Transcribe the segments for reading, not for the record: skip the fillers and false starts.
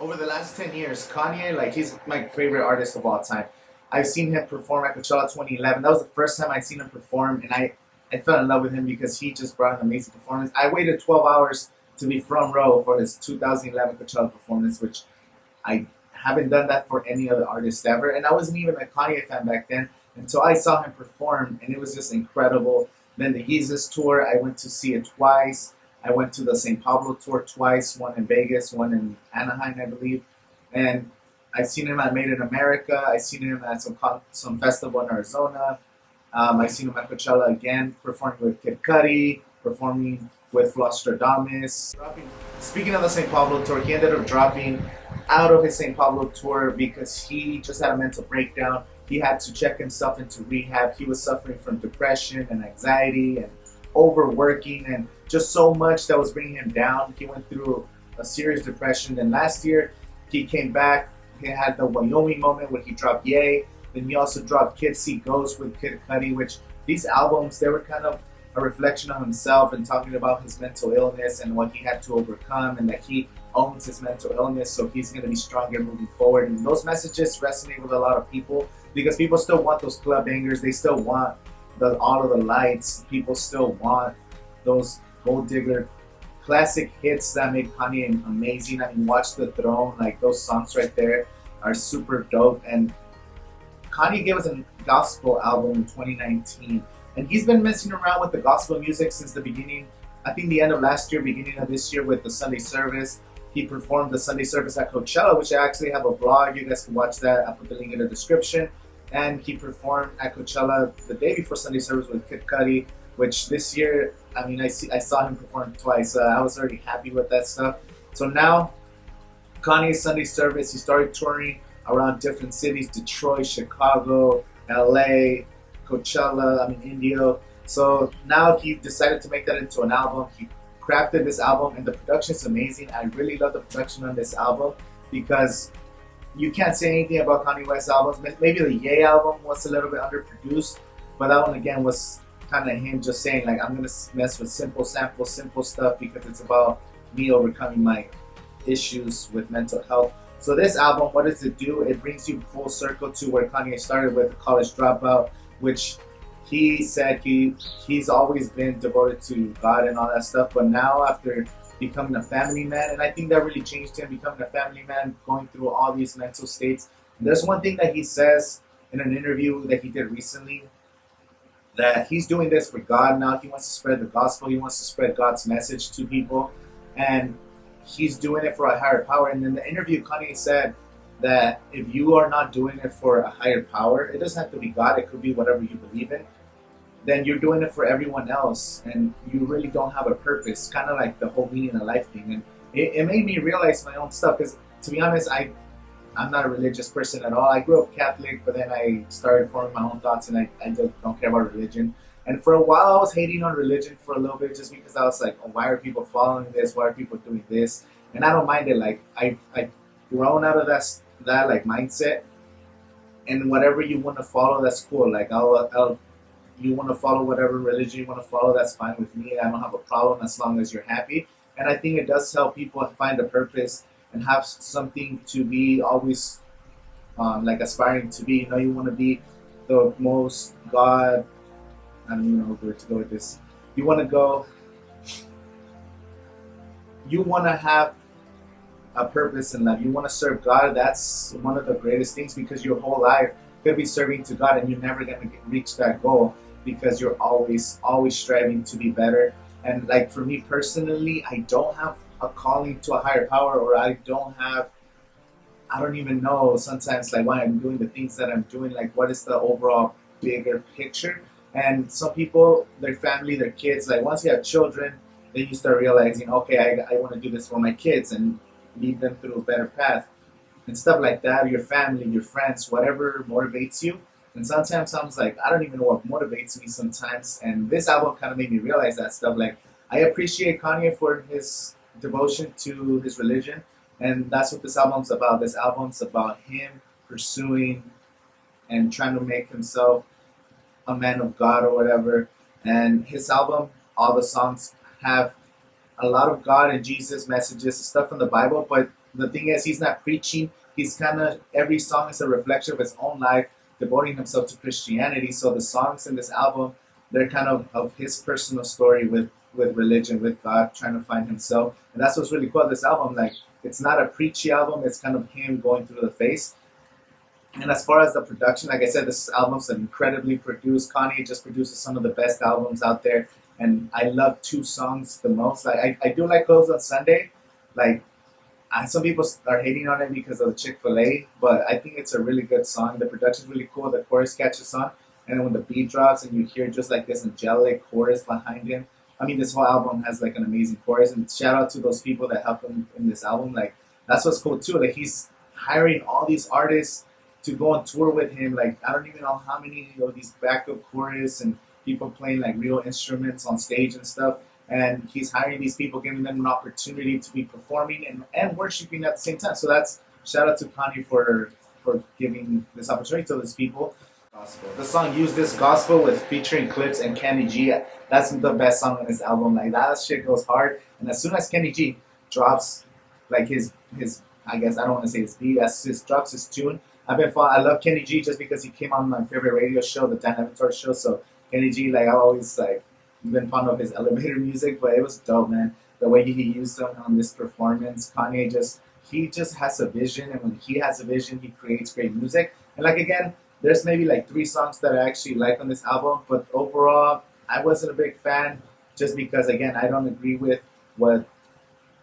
over the last 10 years, Kanye, like, he's my favorite artist of all time. I've seen him perform at Coachella 2011. That was the first time I'd seen him perform, and I fell in love with him because he just brought an amazing performance. I waited 12 hours to be front row for his 2011 Coachella performance, which I haven't done that for any other artist ever. And I wasn't even a Kanye fan back then until I saw him perform, and it was just incredible. Then the Yeezus tour, I went to see it twice. I went to the St. Pablo tour twice, one in Vegas, one in Anaheim, I believe. And I've seen him at Made in America. I've seen him at some festival in Arizona. I've seen him at Coachella again, performing with Kid Cudi, performing with Flostradamus. Speaking of the St. Pablo tour, he ended up dropping out of his St. Pablo tour because he just had a mental breakdown. He had to check himself into rehab. He was suffering from depression and anxiety and overworking and just so much that was bringing him down. He went through a serious depression. Then last year, he came back. He had the Wyoming moment where he dropped Yay. Then he also dropped Kids See Ghosts with Kid Cudi, which these albums, they were kind of a reflection of himself and talking about his mental illness and what he had to overcome, and that he owns his mental illness, so he's going to be stronger moving forward. And those messages resonate with a lot of people because people still want those club bangers. They still want all of the lights. People still want those gold digger classic hits that make Kanye amazing. I mean, Watch the Throne, like those songs right there are super dope. And Kanye gave us a gospel album in 2019, and he's been messing around with the gospel music since the beginning. I think the end of last year, beginning of this year with the Sunday service. He performed the Sunday service at Coachella, which I actually have a blog. You guys can watch that. I'll put the link in the description. And he performed at Coachella the day before Sunday service with Kid Cudi, which this year, I mean, I saw him perform twice. I was already happy with that stuff. So now, Kanye's Sunday service, he started touring around different cities: Detroit, Chicago, LA, Coachella, India. So now he decided to make that into an album. He crafted this album, and the production is amazing. I really love the production on this album because you can't say anything about Kanye West albums. Maybe the Ye album was a little bit underproduced, but that one again was kind of him just saying, like, I'm gonna mess with simple samples, simple stuff because it's about me overcoming my issues with mental health. So this album, what does it do? It brings you full circle to where Kanye started with the College Dropout, which he said he's always been devoted to God and all that stuff, but now after becoming a family man, and I think that really changed him, becoming a family man, going through all these mental states. And there's one thing that he says in an interview that he did recently, that he's doing this for God now. He wants to spread the gospel. He wants to spread God's message to people, and he's doing it for a higher power. And in the interview, Kanye said that if you are not doing it for a higher power, it doesn't have to be God, it could be whatever you believe in, then you're doing it for everyone else, and you really don't have a purpose. Kind of like the whole meaning of life thing. And it made me realize my own stuff, because to be honest, I'm not a religious person at all. I grew up Catholic, but then I started forming my own thoughts, and I just don't care about religion. And for a while, I was hating on religion for a little bit, just because I was like, oh, why are people following this? Why are people doing this? And I don't mind it. Like, I've grown out of that like mindset, and whatever you want to follow, that's cool. Like, I'll you want to follow whatever religion you want to follow, that's fine with me. I don't have a problem as long as you're happy. And I think it does help people find a purpose and have something to be always like aspiring to be. You know, you want to be the most God. I don't even know where to go with this. You want to go. You want to have a purpose in life. You want to serve God. That's one of the greatest things, because your whole life could be serving to God, and you're never going to reach that goal because you're always striving to be better. And like for me personally, I don't have a calling to a higher power, or I don't even know sometimes like why I'm doing the things that I'm doing, like what is the overall bigger picture. And some people, their family, their kids, like once you have children, then you start realizing, okay, I want to do this for my kids and lead them through a better path and stuff like that. Your family, your friends, whatever motivates you. And sometimes I was like, I don't even know what motivates me sometimes. And this album kind of made me realize that stuff. Like, I appreciate Kanye for his devotion to his religion. And that's what this album's about. This album's about him pursuing and trying to make himself a man of God or whatever. And his album, all the songs have a lot of God and Jesus messages, stuff from the Bible, but the thing is, he's not preaching. He's kind of, every song is a reflection of his own life, devoting himself to Christianity. So the songs in this album, they're kind of his personal story with religion, with God, trying to find himself. And that's what's really cool about this album. Like, it's not a preachy album. It's kind of him going through the face. And as far as the production, like I said, this album's incredibly produced. Kanye just produces some of the best albums out there. And I love two songs the most. Like, I do like Close on Sunday. Like, some people are hating on it because of the Chick-fil-A, but I think it's a really good song. The production's really cool. The chorus catches on. And then when the beat drops and you hear just like this angelic chorus behind him, I mean, this whole album has like an amazing chorus. And shout out to those people that helped him in this album. Like, that's what's cool too. Like, he's hiring all these artists to go on tour with him. Like, I don't even know how many of these backup chorus and people playing like real instruments on stage and stuff. And he's hiring these people, giving them an opportunity to be performing and worshiping at the same time. So that's shout out to Kanye for giving this opportunity to these people. Gospel. The song "Use This Gospel" with featuring Clips and Kenny G. That's the best song on this album. Like, that shit goes hard. And as soon as Kenny G drops like his I guess I don't want to say his beat, as his drops his tune. I love Kenny G just because he came on my favorite radio show, the Dan Avatar show. So Kenny G, like, I always like been fond of his elevator music, but it was dope, man. The way he used them on this performance, Kanye he just has a vision, and when he has a vision, he creates great music. And like, again, there's maybe like 3 songs that I actually like on this album, but overall, I wasn't a big fan just because, again, I don't agree with what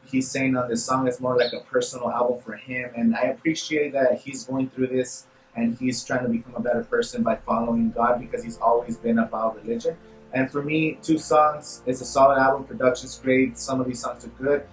he's saying on this song. It's more like a personal album for him, and I appreciate that he's going through this and he's trying to become a better person by following God, because he's always been about religion. And for me, 2 songs, it's a solid album. Production's great. Some of these songs are good.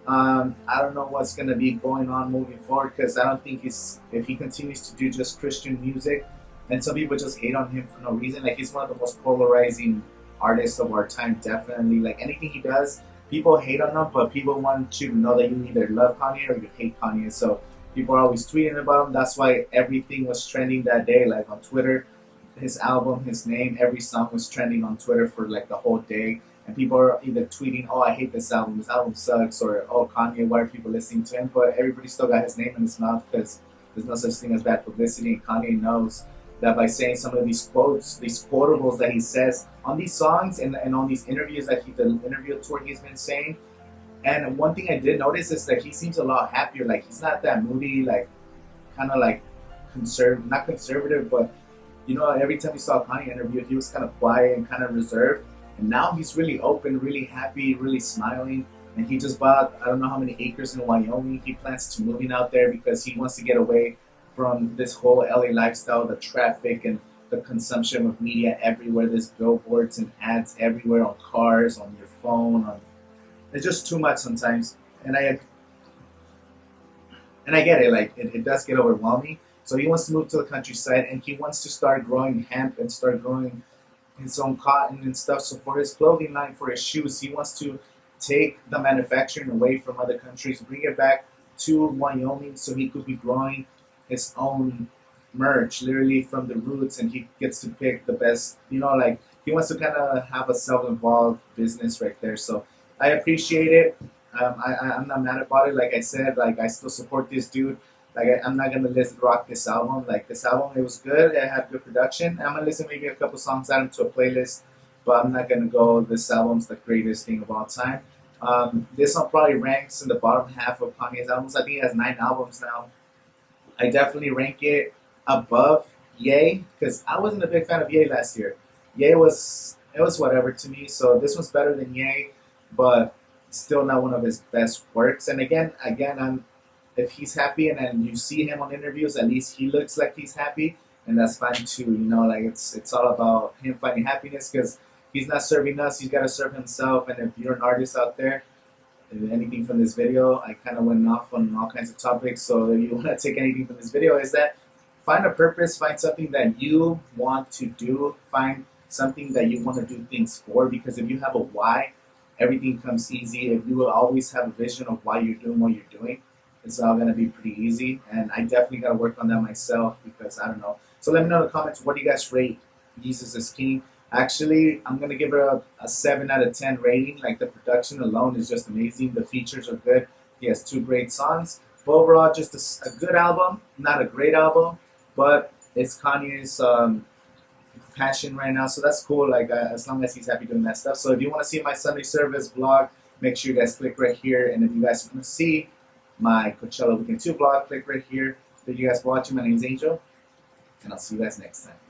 I don't know what's going to be going on moving forward, because I don't think if he continues to do just Christian music, and some people just hate on him for no reason. Like, he's one of the most polarizing artists of our time, definitely. Like, anything he does, people hate on him, but people want you to know that you either love Kanye or you hate Kanye. So people are always tweeting about him. That's why everything was trending that day, like on Twitter. His album, his name, every song was trending on Twitter for like the whole day. And people are either tweeting, "Oh, I hate this album sucks," or "Oh, Kanye, why are people listening to him?" But everybody still got his name in his mouth, because there's no such thing as bad publicity. And Kanye knows that by saying some of these quotes, these quotables that he says on these songs and on these interviews that the interview tour he's been saying. And one thing I did notice is that he seems a lot happier. Like, he's not that moody, like, kind of like not conservative, but you know, every time we saw a Kanye interview, he was kind of quiet and kind of reserved. And now he's really open, really happy, really smiling. And he just bought, I don't know how many acres in Wyoming. He plans to moving out there because he wants to get away from this whole LA lifestyle, the traffic and the consumption of media everywhere. There's billboards and ads everywhere, on cars, on your phone. It's just too much sometimes. And I get it. Like, it does get overwhelming. So he wants to move to the countryside, and he wants to start growing hemp and start growing his own cotton and stuff. So for his clothing line, for his shoes, he wants to take the manufacturing away from other countries, bring it back to Wyoming, so he could be growing his own merch, literally from the roots, and he gets to pick the best. You know, like, he wants to kind of have a self-involved business right there. So I appreciate it. I'm not mad about it. Like I said, like, I still support this dude. Like, I'm not gonna rock this album. Like, this album, it was good. It had good production. I'm gonna listen maybe a couple songs out into a playlist, but I'm not gonna go, this album's the greatest thing of all time. This one probably ranks in the bottom half of Kanye's albums. I think he has 9 albums now. I definitely rank it above Ye, because I wasn't a big fan of Ye last year. Ye was whatever to me. So this one's better than Ye, but still not one of his best works. And again, if he's happy and you see him on interviews, at least he looks like he's happy, and that's fine too. You know, like, it's all about him finding happiness, because he's not serving us, he's got to serve himself. And if you're an artist out there, anything from this video, I kind of went off on all kinds of topics. So if you want to take anything from this video, is that find a purpose, find something that you want to do, find something that you want to do things for, because if you have a why, everything comes easy. If you will always have a vision of why you're doing what you're doing, it's all going to be pretty easy. And I definitely got to work on that myself, because I don't know. So let me know in the comments, what do you guys rate Jesus is King? Actually, I'm going to give her a 7 out of 10 rating. Like, the production alone is just amazing. The features are good. He has 2 great songs. But overall, just a good album, not a great album, but it's Kanye's passion right now, so that's cool. Like as long as he's happy doing that stuff. So if you want to see my Sunday service vlog, make sure you guys click right here. And if you guys want to see my Coachella Weekend 2 vlog, click right here. Thank you guys for watching. My name is Angel, and I'll see you guys next time.